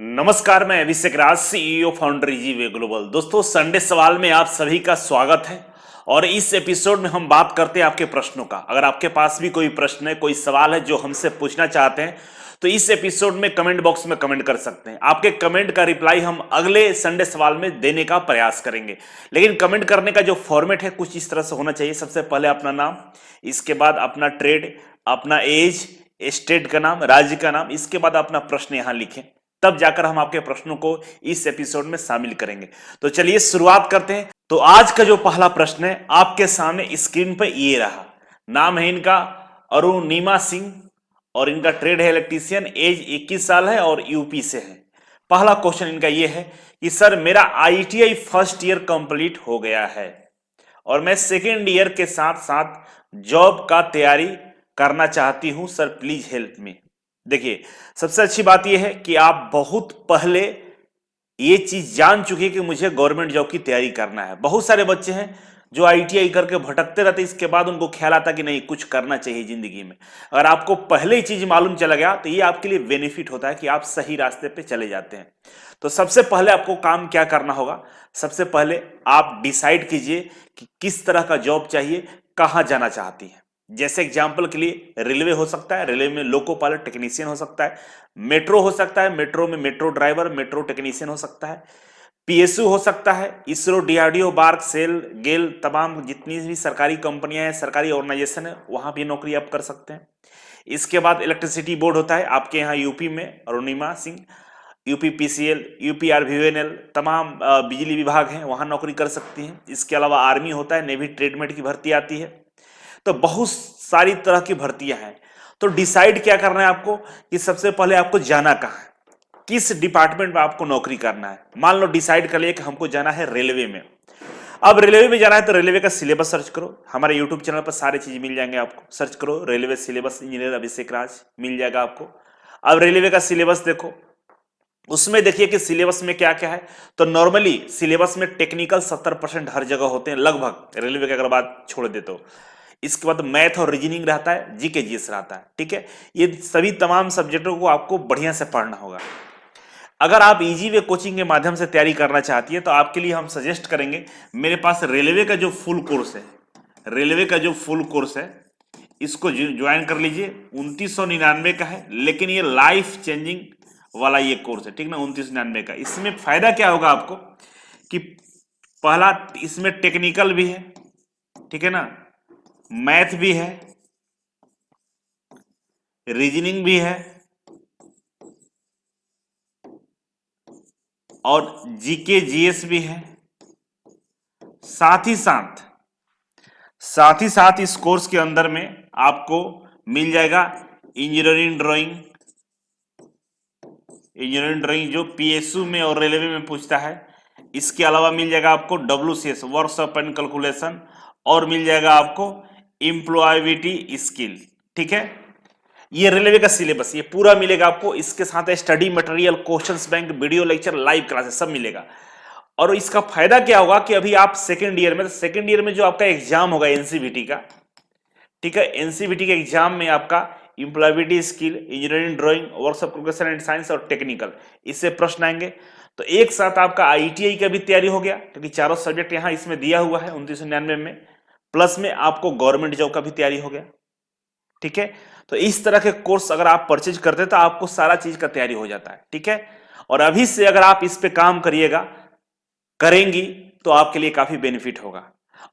नमस्कार, मैं अभिषेक राज, CEO founder Easyway global. दोस्तों, संडे सवाल में आप सभी का स्वागत है। और इस एपिसोड में हम बात करते हैं आपके प्रश्नों का। अगर आपके पास भी कोई प्रश्न है, कोई सवाल है जो हमसे पूछना चाहते हैं, तो इस एपिसोड में कमेंट बॉक्स में कमेंट कर सकते हैं। आपके कमेंट का रिप्लाई हम अगले संडे सवाल में देने का प्रयास करेंगे। लेकिन कमेंट करने का जो फॉर्मेट है कुछ इस तरह से होना चाहिए। सबसे पहले अपना नाम, इसके बाद अपना ट्रेड, अपना एज, स्टेट का नाम, राज्य का नाम, इसके बाद अपना प्रश्न यहां लिखें। तब जाकर हम आपके प्रश्नों को इस एपिसोड में शामिल करेंगे। तो चलिए शुरुआत करते हैं। तो आज का जो पहला प्रश्न है आपके सामने स्क्रीन पर ये रहा। नाम है इनका अरुणिमा सिंह और इनका ट्रेड है इलेक्ट्रीशियन, एज 21 साल है और यूपी से है। पहला क्वेश्चन इनका ये है कि सर, मेरा आईटीआई फर्स्ट ईयर कंप्लीट हो गया है और मैं सेकेंड ईयर के साथ साथ जॉब का तैयारी करना चाहती हूं, सर प्लीज हेल्प मी। देखिए, सबसे अच्छी बात यह है कि आप बहुत पहले ये चीज जान चुके हैं कि मुझे गवर्नमेंट जॉब की तैयारी करना है। बहुत सारे बच्चे हैं जो आईटीआई करके भटकते रहते, इसके बाद उनको ख्याल आता कि नहीं, कुछ करना चाहिए जिंदगी में। अगर आपको पहले ही चीज मालूम चला गया तो ये आपके लिए बेनिफिट होता है कि आप सही रास्ते पे चले जाते हैं। तो सबसे पहले आपको काम क्या करना होगा? सबसे पहले आप डिसाइड कीजिए कि किस तरह का जॉब चाहिए, कहां जाना चाहती है। जैसे एग्जाम्पल के लिए रेलवे हो सकता है, रेलवे में लोको पायलट टेक्नीशियन हो सकता है। मेट्रो हो सकता है, मेट्रो में मेट्रो ड्राइवर, मेट्रो टेक्नीशियन हो सकता है। पीएसयू हो सकता है, इसरो, डीआरडीओ, बार्क, सेल, गेल, तमाम जितनी भी सरकारी कंपनियां हैं, सरकारी ऑर्गेनाइजेशन है, वहां भी नौकरी आप कर सकते हैं। इसके बाद इलेक्ट्रिसिटी बोर्ड होता है आपके यहाँ यूपी में, Arunima Singh, UP PCL, UP RVNL, तमाम बिजली विभाग हैं, वहां नौकरी कर सकती हैं। इसके अलावा आर्मी होता है, नेवी ट्रेडमेट की भर्ती आती है। तो बहुत सारी तरह की भर्तियां हैं। तो डिसाइड क्या करना है आपको कि सबसे पहले आपको जाना कहाँ है, किस डिपार्टमेंट में आपको नौकरी करना है। मान लो डिसाइड कर लिया कि हमको जाना है रेलवे में। अब रेलवे में जाना है तो रेलवे का सिलेबस सर्च करो। हमारे यूट्यूब चैनल पर सारी चीज मिल जाएंगे आपको। सर्च करो रेलवे सिलेबस, इंजीनियर अभिषेक राज, मिल जाएगा आपको। अब रेलवे का सिलेबस देखो, उसमें देखिए कि सिलेबस में क्या क्या है। तो नॉर्मली सिलेबस में टेक्निकल 70% हर जगह होते हैं लगभग, रेलवे की अगर बात छोड़ दे तो। इसके बाद मैथ और रीजनिंग रहता है, जीके जीएस रहता है। ठीक है, ये सभी तमाम सब्जेक्टों को आपको बढ़िया से पढ़ना होगा। अगर आप इजी वे कोचिंग के माध्यम से तैयारी करना चाहती है तो आपके लिए हम सजेस्ट करेंगे, मेरे पास रेलवे का जो फुल कोर्स है, रेलवे का जो फुल कोर्स है, इसको ज्वाइन कर लीजिए। 2999 का है, लेकिन ये लाइफ चेंजिंग वाला ये कोर्स है। ठीक ना, 2999 का। इसमें फायदा क्या होगा आपको कि पहला, इसमें टेक्निकल भी है, ठीक है ना, मैथ भी है, रीजनिंग भी है और जीके जीएस भी है। साथ ही साथ इस कोर्स के अंदर में आपको मिल जाएगा इंजीनियरिंग ड्राइंग जो पीएसयू में और रेलवे में पूछता है। इसके अलावा मिल जाएगा आपको डब्ल्यूसीएस, वर्कशॉप एंड कैलकुलेशन, और मिल जाएगा आपको एम्प्लॉयबिलिटी स्किल। ठीक है, ये रेलवे का सिलेबस ये पूरा मिलेगा आपको। इसके साथ study material, questions bank, video lecture, live classes सब मिलेगा। और इसका फायदा क्या होगा कि अभी आप सेकेंड ईयर में जो आपका एग्जाम होगा एनसीवीटी का, ठीक है, एनसीवीटी के एग्जाम में आपका employability skill, engineering drawing, workshop calculation and science और टेक्निकल, इससे प्रश्न आएंगे। तो एक साथ आपका आईटीआई का भी तैयारी हो गया, क्योंकि चारों सब्जेक्ट यहां इसमें दिया हुआ है 2999 में, प्लस में आपको गवर्नमेंट जॉब का भी तैयारी हो गया। ठीक है, तो इस तरह के कोर्स अगर आप परचेज करते हैं तो आपको सारा चीज का तैयारी हो जाता है। ठीक है, और अभी से अगर आप इस पे काम करेंगी तो आपके लिए काफी बेनिफिट होगा।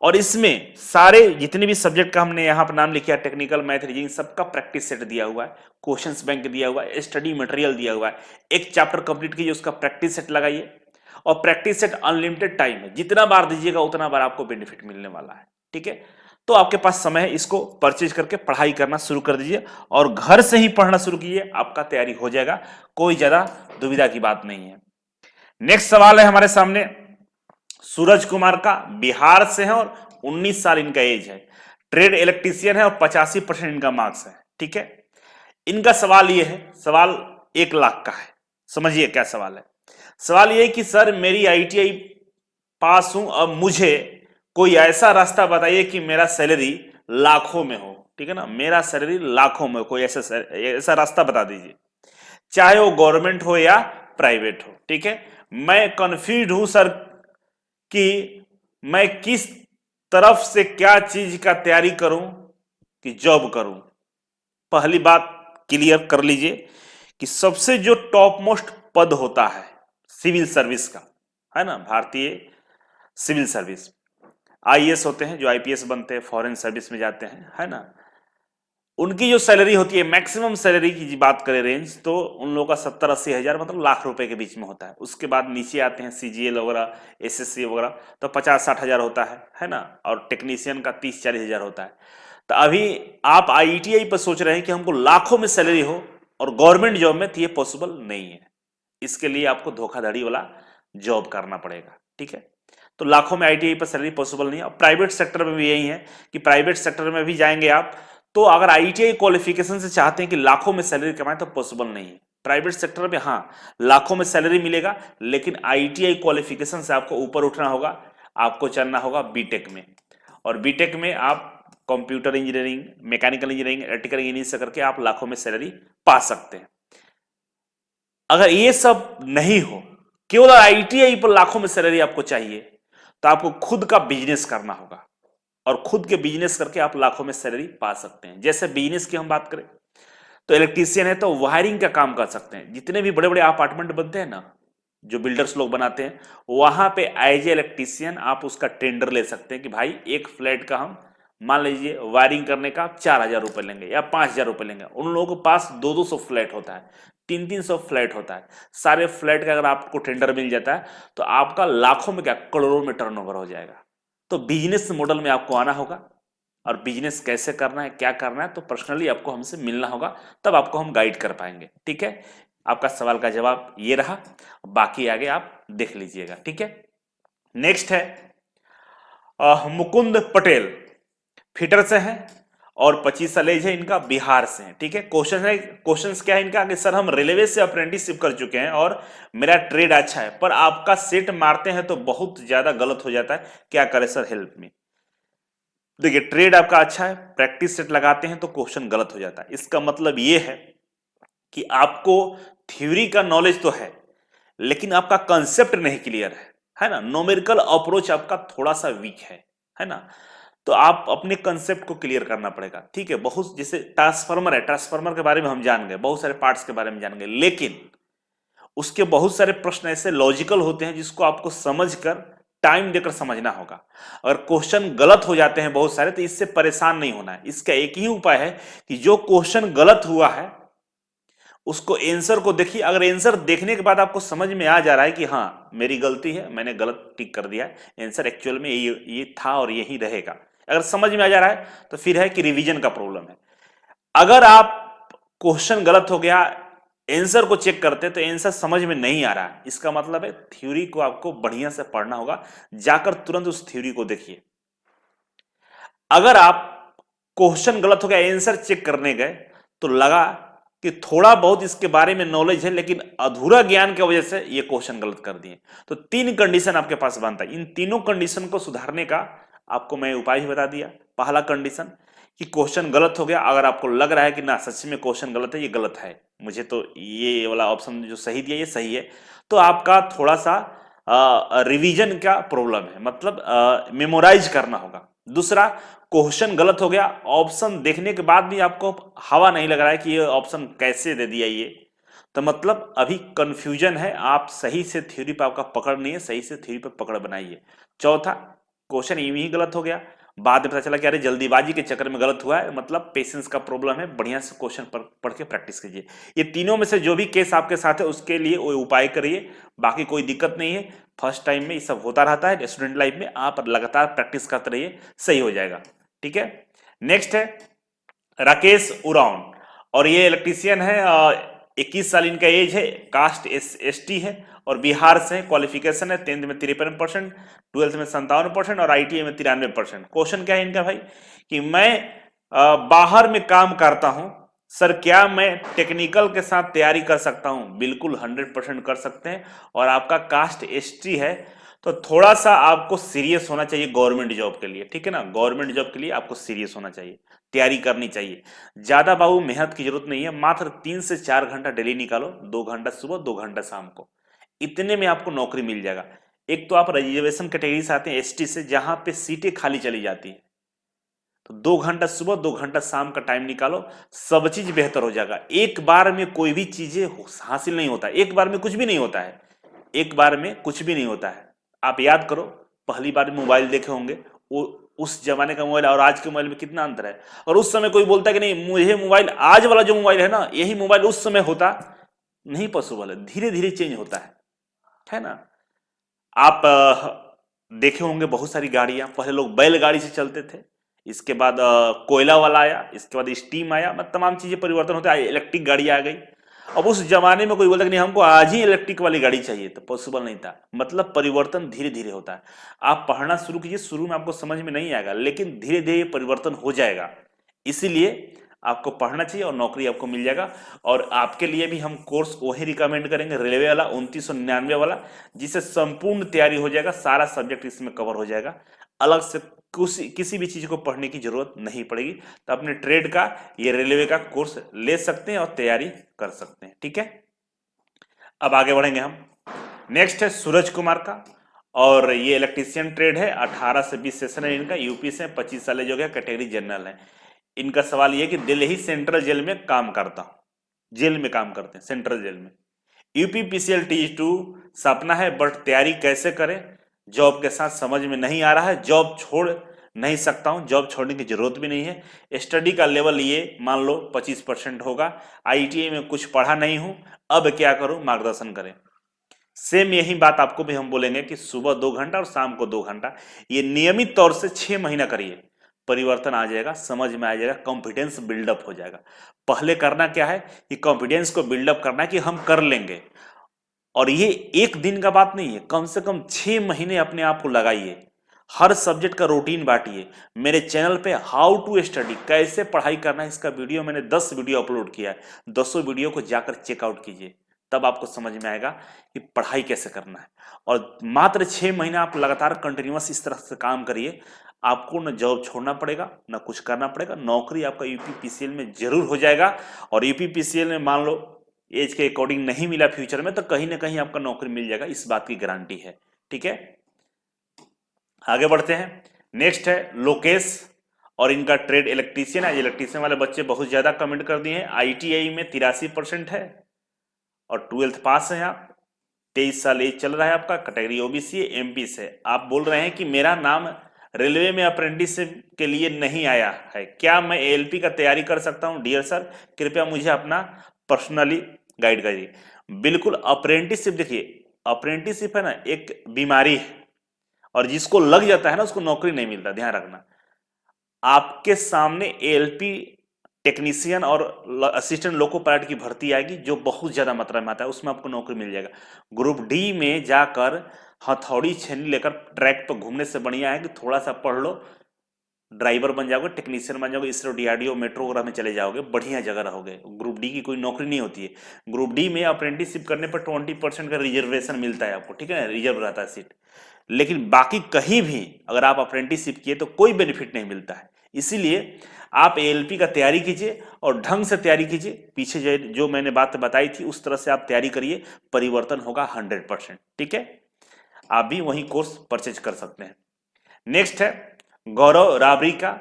और इसमें सारे जितने भी सब्जेक्ट का हमने यहां पर नाम लिखा है, टेक्निकल, मैथ, रीजनिंग, सबका प्रैक्टिस सेट दिया हुआ है, क्वेश्चंस बैंक दिया हुआ है, स्टडी मटेरियल दिया हुआ है। एक चैप्टर कंप्लीट कीजिए, उसका प्रैक्टिस सेट लगाइए। और प्रैक्टिस सेट अनलिमिटेड टाइम है, जितना बार दीजिएगा उतना बार आपको बेनिफिट मिलने वाला है। ठीक है, तो आपके पास समय है, इसको परचेज करके पढ़ाई करना शुरू कर दीजिए और घर से ही पढ़ना शुरू कीजिए, आपका तैयारी हो जाएगा, कोई ज्यादा दुविधा की बात नहीं है। नेक्स्ट सवाल है हमारे सामने सूरज कुमार का, बिहार से है और 19 साल इनका एज है, ट्रेड इलेक्ट्रीशियन है और 85% इनका मार्क्स है। ठीक है, इनका सवाल ये है, सवाल 1 लाख का है। समझिए क्या सवाल है। सवाल ये है कि सर, मेरी आईटीआई पास हूं, अब मुझे कोई ऐसा रास्ता बताइए कि मेरा सैलरी लाखों में हो। ठीक है ना, मेरा सैलरी लाखों में, कोई ऐसा रास्ता बता दीजिए, चाहे वो गवर्नमेंट हो या प्राइवेट हो। ठीक है, मैं कंफ्यूज हूं सर कि मैं किस तरफ से क्या चीज का तैयारी करूं कि जॉब करूं। पहली बात क्लियर कर लीजिए कि सबसे जो टॉप मोस्ट पद होता है सिविल सर्विस का, है ना, भारतीय सिविल सर्विस, आईएएस होते हैं जो आईपीएस बनते हैं, फॉरेन सर्विस में जाते हैं, है ना, उनकी जो सैलरी होती है, मैक्सिमम सैलरी की बात करें रेंज, तो उन लोगों का 70-80 हज़ार मतलब लाख रुपए के बीच में होता है। उसके बाद नीचे आते हैं सीजीएल वगैरह, एसएससी वगैरह, तो 50-60 हज़ार होता है ना, और टेक्नीशियन का 30-40 हज़ार होता है। तो अभी आप आईटीआई पर सोच रहे हैं कि हमको लाखों में सैलरी हो और गवर्नमेंट जॉब में, तो ये पॉसिबल नहीं है। इसके लिए आपको धोखाधड़ी वाला जॉब करना पड़ेगा। ठीक है, तो लाखों में आईटीआई पर सैलरी पॉसिबल नहीं है। और प्राइवेट सेक्टर में भी यही है कि प्राइवेट सेक्टर में भी जाएंगे आप, तो अगर आईटीआई क्वालिफिकेशन से चाहते हैं कि लाखों में सैलरी कमाएं, तो पॉसिबल नहीं है। प्राइवेट सेक्टर में हाँ लाखों में सैलरी मिलेगा, लेकिन आईटीआई क्वालिफिकेशन से आपको ऊपर उठना होगा, आपको चलना होगा बीटेक में। और बीटेक में आप computer engineering, mechanical engineering, electrical engineering से करके आप लाखों में सैलरी पा सकते हैं। अगर ये सब नहीं हो, केवल आईटीआई पर लाखों में सैलरी आपको चाहिए, तो आपको खुद का बिजनेस करना होगा, और खुद के बिजनेस करके आप लाखों में सैलरी पा सकते हैं। जैसे बिजनेस की हम बात करें तो इलेक्ट्रीशियन है तो वायरिंग का काम कर सकते हैं। जितने भी बड़े बड़े अपार्टमेंट बनते हैं ना, जो बिल्डर्स लोग बनाते हैं, वहां पे एज ए इलेक्ट्रीशियन आप उसका टेंडर ले सकते हैं कि भाई एक फ्लैट का हम मान लीजिए वायरिंग करने का 4,000 रुपए लेंगे या 5,000 रुपए लेंगे। उन लोगों के पास 200 फ्लैट होता है, 300 फ्लैट होता है। सारे फ्लैट का अगर आपको टेंडर मिल जाता है तो आपका लाखों में क्या करोड़ों में टर्नओवर हो जाएगा। तो बिजनेस मॉडल में आपको आना होगा, और बिजनेस कैसे करना है, क्या करना है, तो पर्सनली आपको हमसे मिलना होगा, तब आपको हम गाइड कर पाएंगे। ठीक है, आपका सवाल का जवाब ये रहा, बाकी आगे आप देख लीजिएगा। ठीक है, नेक्स्ट है मुकुंद पटेल, फिटर से है और 25 साल एज है इनका, बिहार से है। ठीक है, क्वेश्चन क्या है इनका कि सर हम रेलवे से अप्रेंटिसशिप कर चुके हैं और मेरा ट्रेड अच्छा है, पर आपका सेट मारते हैं तो बहुत ज्यादा गलत हो जाता है, क्या करें सर, हेल्प मी। देखिए, ट्रेड आपका अच्छा है, प्रैक्टिस सेट लगाते हैं तो क्वेश्चन गलत हो जाता है। इसका मतलब यह है कि आपको थ्योरी का नॉलेज तो है, लेकिन आपका कंसेप्ट नहीं क्लियर है ना, न्यूमेरिकल अप्रोच आपका थोड़ा सा वीक है ना, तो आप अपने कंसेप्ट को क्लियर करना पड़ेगा। ठीक है, बहुत जैसे ट्रांसफार्मर है, ट्रांसफार्मर के बारे में हम जान गए, बहुत सारे पार्ट्स के बारे में जान गए, लेकिन उसके बहुत सारे प्रश्न ऐसे लॉजिकल होते हैं जिसको आपको समझकर टाइम देकर समझना होगा। अगर क्वेश्चन गलत हो जाते हैं बहुत सारे, तो इससे परेशान नहीं होना है। इसका एक ही उपाय है कि जो क्वेश्चन गलत हुआ है उसको आंसर को देखिए। अगर आंसर देखने के बाद आपको समझ में आ जा रहा है कि हाँ मेरी गलती है, मैंने गलत टिक कर दिया है, आंसर एक्चुअल में ये था और यही रहेगा, अगर समझ में आ जा रहा है तो फिर है कि रिवीजन का प्रॉब्लम है। अगर आप क्वेश्चन गलत हो गया, आंसर को चेक करते तो आंसर समझ में नहीं आ रहा है, इसका मतलब है थ्योरी को आपको बढ़िया से पढ़ना होगा, जाकर तुरंत उस थ्योरी को देखिए। अगर आप क्वेश्चन गलत हो गया, आंसर चेक करने गए तो लगा कि थोड़ा बहुत इसके बारे में नॉलेज है, लेकिन अधूरा ज्ञान की वजह से ये क्वेश्चन गलत कर दिए, तो 3 कंडीशन आपके पास बनता है। इन तीनों कंडीशन को सुधारने का आपको मैं उपाय ही बता दिया। पहला कंडीशन कि क्वेश्चन गलत हो गया, अगर आपको लग रहा है कि ना सच में क्वेश्चन गलत है, ये गलत है, मुझे तो ये वाला ऑप्शन जो सही दिया ये सही है, तो आपका थोड़ा सा रिवीजन का प्रॉब्लम है, मतलब मेमोराइज करना होगा। दूसरा, क्वेश्चन गलत हो गया, ऑप्शन देखने के बाद भी आपको हवा नहीं लग रहा है कि ये ऑप्शन कैसे दे दिया ये, तो मतलब अभी कंफ्यूजन है, आप सही से थ्योरी पे आपका पकड़ नहीं है, सही से थ्योरी पे पकड़ बनाइए। चौथा, क्वेश्चन यूं ही गलत हो गया, बाद में पता चला कि अरे जल्दीबाजी के चक्कर में गलत हुआ है, मतलब पेशेंस का प्रॉब्लम है, बढ़िया से क्वेश्चन पढ़ के प्रैक्टिस कीजिए। ये तीनों में से जो भी केस आपके साथ है उसके लिए वो उपाय करिए, बाकी कोई दिक्कत नहीं है। फर्स्ट टाइम में ये सब होता रहता है, स्टूडेंट लाइफ में आप लगातार प्रैक्टिस करते रहिए, सही हो जाएगा। ठीक है, नेक्स्ट है राकेश उरांव, और ये इलेक्ट्रीशियन है, 21 साल इनका एज है, कास्ट एसटी है और बिहार से। क्वालिफिकेशन है 10th में 53%, 12th में 57% और आईटीआई में 93%। क्वेश्चन क्या है इनका भाई कि मैं बाहर में काम करता हूं सर, क्या मैं टेक्निकल के साथ तैयारी कर सकता हूं? बिल्कुल 100% कर सकते हैं। और आपका कास्ट एसटी है तो थोड़ा सा आपको सीरियस होना चाहिए गवर्नमेंट जॉब के लिए, ठीक है ना, गवर्नमेंट जॉब के लिए आपको सीरियस होना चाहिए, तैयारी करनी चाहिए। ज्यादा बाबू मेहनत की जरूरत नहीं है, मात्र 3 से 4 घंटा डेली निकालो, 2 घंटा सुबह 2 घंटा शाम को, इतने में आपको नौकरी मिल जाएगा। एक तो आप रिजर्वेशन कैटेगरी से आते हैं एसटी से, जहां पे सीटें खाली चली जाती है, तो 2 घंटा सुबह 2 घंटा शाम का टाइम निकालो, सब चीज बेहतर हो जाएगा। एक बार में कोई भी चीजें हासिल नहीं होता, एक बार में कुछ भी नहीं होता है, एक बार में कुछ भी नहीं होता है। आप याद करो, पहली बार मोबाइल देखे होंगे, वो उस जमाने का मोबाइल और आज के मोबाइल में कितना अंतर है। और उस समय कोई बोलता है कि नहीं मुझे मोबाइल, आज वाला जो मोबाइल है ना, यही मोबाइल उस समय होता, नहीं पॉसिबल है, धीरे धीरे चेंज होता है ना। आप देखे होंगे बहुत सारी गाड़ियां, पहले लोग बैलगाड़ी से चलते थे, इसके बाद कोयला वाला आया, इसके बाद स्टीम आया, मतलब तमाम चीजें परिवर्तन होते आए, इलेक्ट्रिक गाड़ी आ गई। अब उस जमाने में कोई बोलता कि नहीं हमको आज ही इलेक्ट्रिक वाली गाड़ी चाहिए, तो पॉसिबल नहीं था। मतलब परिवर्तन धीरे धीरे होता है। आप पढ़ना शुरू कीजिए, शुरू में आपको समझ में नहीं आएगा, लेकिन धीरे धीरे परिवर्तन हो जाएगा। इसीलिए आपको पढ़ना चाहिए और नौकरी आपको मिल जाएगा। और आपके लिए भी हम कोर्स वही रिकमेंड करेंगे, रेलवे वाला 2999 वाला, जिससे संपूर्ण तैयारी हो जाएगा, सारा सब्जेक्ट इसमें कवर हो जाएगा, अलग से किसी भी चीज को पढ़ने की जरूरत नहीं पड़ेगी। तो अपने ट्रेड का, ये रेलवे का कोर्स ले सकते हैं और तैयारी कर सकते हैं। ठीक है, अब आगे बढ़ेंगे हम। नेक्स्ट है सूरज कुमार का, और ये इलेक्ट्रीशियन ट्रेड है, 18 से 20 सेशन है इनका, यूपी से 25 साल जो है, कैटेगरी जनरल है। इनका सवाल ये कि दिल्ली सेंट्रल जेल में काम करता हूं, जेल में काम करते हैं सेंट्रल जेल में, यूपीपीसीएल T2 सपना है, बट तैयारी कैसे करें, जॉब के साथ समझ में नहीं आ रहा है, जॉब छोड़ नहीं सकता हूं, जॉब छोड़ने की जरूरत भी नहीं है, स्टडी का लेवल ये मान लो 25% होगा, आईटीआई में कुछ पढ़ा नहीं हूं, अब क्या करूं, मार्गदर्शन करें। सेम यही बात आपको भी हम बोलेंगे कि सुबह 2 घंटा और शाम को 2 घंटा, ये नियमित तौर से 6 महीना करिए, परिवर्तन आ जाएगा, समझ में आ जाएगा, कॉन्फिडेंस बिल्डअप हो जाएगा। पहले करना क्या है कि कॉन्फिडेंस को बिल्डअप करना है कि हम कर लेंगे, और ये एक दिन का बात नहीं है, कम से कम 6 महीने अपने आप को लगाइए, हर सब्जेक्ट का रूटीन बांटिए। मेरे चैनल पे हाउ टू स्टडी, कैसे पढ़ाई करना है, इसका वीडियो मैंने 10 वीडियो अपलोड किया है, 10 वीडियो को जाकर चेकआउट कीजिए, तब आपको समझ में आएगा कि पढ़ाई कैसे करना है। और मात्र 6 महीना आप लगातार कंटिन्यूअस इस तरह से काम करिए, आपको न जॉब छोड़ना पड़ेगा, न कुछ करना पड़ेगा, नौकरी आपका यूपीपीसीएल में जरूर हो जाएगा। और यूपीपीसीएल में मान लो एज के अकॉर्डिंग नहीं मिला फ्यूचर में, तो कहीं ना कहीं आपका नौकरी मिल जाएगा, इस बात की गारंटी है। ठीक है, आगे बढ़ते हैं। नेक्स्ट है लोकेश, और इनका ट्रेड इलेक्ट्रीशियन है। इलेक्ट्रीशियन वाले बच्चे बहुत ज्यादा कमेंट कर दिए हैं। आईटीआई में 83% है, और 12th पास है आप, 23 साल एज चल रहा है आपका, कैटेगरी ओबीसी है, एमपी से। आप बोल रहे हैं कि मेरा नाम रेलवे में अप्रेंटिसशिप के लिए नहीं आया है, क्या मैं एएलपी का तैयारी कर सकता हूं? डियर सर, कृपया मुझे अपना पर्सनली गाइड करिए। बिल्कुल, अप्रेंटिसशिप, देखिए अप्रेंटिसशिप है ना, एक बीमारी है, और जिसको लग जाता है ना उसको नौकरी नहीं मिलता, ध्यान रखना। आपके सामने एएलपी टेक्नीशियन और असिस्टेंट लोको पायलट की भर्ती आएगी, जो बहुत ज्यादा मात्रा में आता है, उसमें आपको नौकरी मिल जाएगा। ग्रुप डी में जाकर हथौड़ी छेनी लेकर ट्रैक पर घूमने से बढ़िया है कि थोड़ा सा पढ़ लो, ड्राइवर बन जाओगे, टेक्नीशियन बन जाओगे, इसरो डीआरडीओ मेट्रो वगैरह में चले जाओगे, बढ़िया जगह रहोगे। ग्रुप डी की कोई नौकरी नहीं होती है। ग्रुप डी में अप्रेंटिसशिप करने पर 20% का रिजर्वेशन मिलता है आपको, ठीक है ना, रिजर्व रहता है सीट। लेकिन बाकी कहीं भी अगर आप अप्रेंटिसशिप किए तो कोई बेनिफिट नहीं मिलता है। इसीलिए आप एएलपी का तैयारी कीजिए, और ढंग से तैयारी कीजिए, पीछे जो मैंने बात बताई थी उस तरह से आप तैयारी करिए, परिवर्तन होगा 100%। ठीक है, आप भी वही कोर्स परचेज कर सकते हैं। नेक्स्ट है गौरव राबरी का,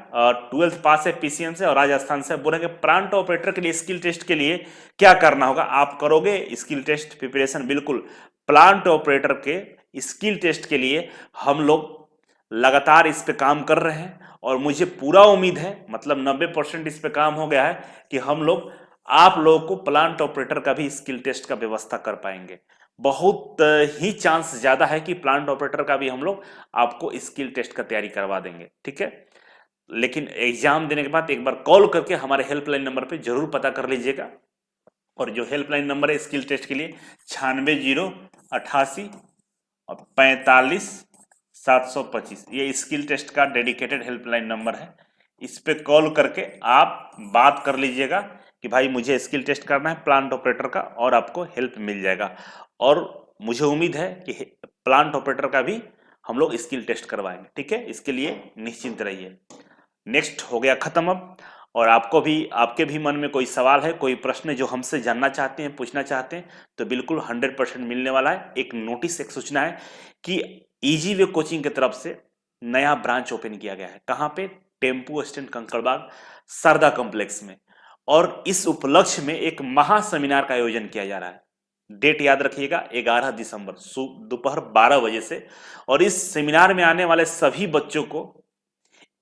12th पास है, पीसीएम से और राजस्थान से। बोलेंगे प्लांट ऑपरेटर के लिए स्किल टेस्ट के लिए क्या करना होगा? आप करोगे स्किल टेस्ट प्रिपरेशन? बिल्कुल, प्लांट ऑपरेटर के स्किल टेस्ट के लिए हम लोग लगातार इस पे काम कर रहे हैं, और मुझे पूरा उम्मीद है, मतलब 90% इस पे काम हो गया है, कि हम लोग आप लोगों को प्लांट ऑपरेटर का भी स्किल टेस्ट का व्यवस्था कर पाएंगे। बहुत ही चांस ज्यादा है कि प्लांट ऑपरेटर का भी हम लोग आपको स्किल टेस्ट का तैयारी करवा देंगे। ठीक है, लेकिन एग्जाम देने के बाद एक बार कॉल करके हमारे हेल्पलाइन नंबर पे जरूर पता कर लीजिएगा। और जो हेल्पलाइन नंबर है स्किल टेस्ट के लिए 96 088 और 45 725, ये स्किल टेस्ट का डेडिकेटेड हेल्पलाइन नंबर है। इस पे कॉल करके आप बात कर लीजिएगा कि भाई मुझे स्किल टेस्ट करना है प्लांट ऑपरेटर का, और आपको हेल्प मिल जाएगा। और मुझे उम्मीद है कि प्लांट ऑपरेटर का भी हम लोग स्किल टेस्ट करवाएंगे। ठीक है, इसके लिए निश्चिंत रहिए। नेक्स्ट हो गया खत्म। और आपके भी मन में कोई सवाल है, कोई प्रश्न जो हमसे जानना चाहते हैं, पूछना चाहते हैं, तो बिल्कुल 100% मिलने वाला है। एक नोटिस, एक सूचना है कि इजी वे कोचिंग की तरफ से नया ब्रांच ओपन किया गया है। कहां पे? Tempo stand, Kankarbagh, Sharda complex में। और इस उपलक्ष्य में एक महा सेमिनार का आयोजन किया जा रहा है। डेट याद रखिएगा, 11 दिसंबर दोपहर 12 बजे से। और इस सेमिनार में आने वाले सभी बच्चों को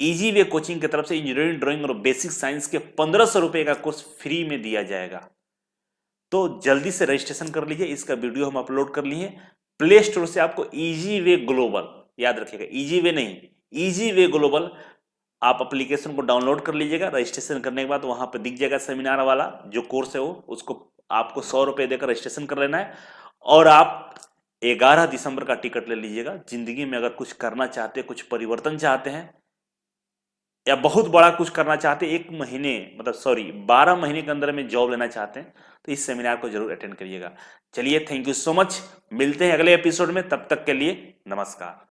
इजी वे कोचिंग की तरफ से इंजीनियरिंग, ड्राइंग और बेसिक साइंस के 1500 रुपए का कोर्स फ्री में दिया जाएगा। तो जल्दी से रजिस्ट्रेशन कर लीजिए। इसका वीडियो हम अपलोड कर लिए। प्ले स्टोर से आपको इजी वे ग्लोबल, याद रखिएगा इजी वे नहीं, इजी वे ग्लोबल, आप एप्लीकेशन को डाउनलोड कर लीजिएगा। रजिस्ट्रेशन करने के बाद वहां पर दिख जाएगा सेमिनार वाला जो कोर्स है, वो उसको आपको 100 रुपए देकर रजिस्ट्रेशन कर लेना है। और आप 11 दिसंबर का टिकट ले लीजिएगा। जिंदगी में अगर कुछ करना चाहते हैं, कुछ परिवर्तन चाहते हैं, या बहुत बड़ा कुछ करना चाहते हैं, 1 महीने मतलब सॉरी 12 महीने के अंदर में जॉब लेना चाहते हैं, तो इस सेमिनार को जरूर अटेंड करिएगा। चलिए, थैंक यू सो मच। मिलते हैं अगले एपिसोड में, तब तक के लिए नमस्कार।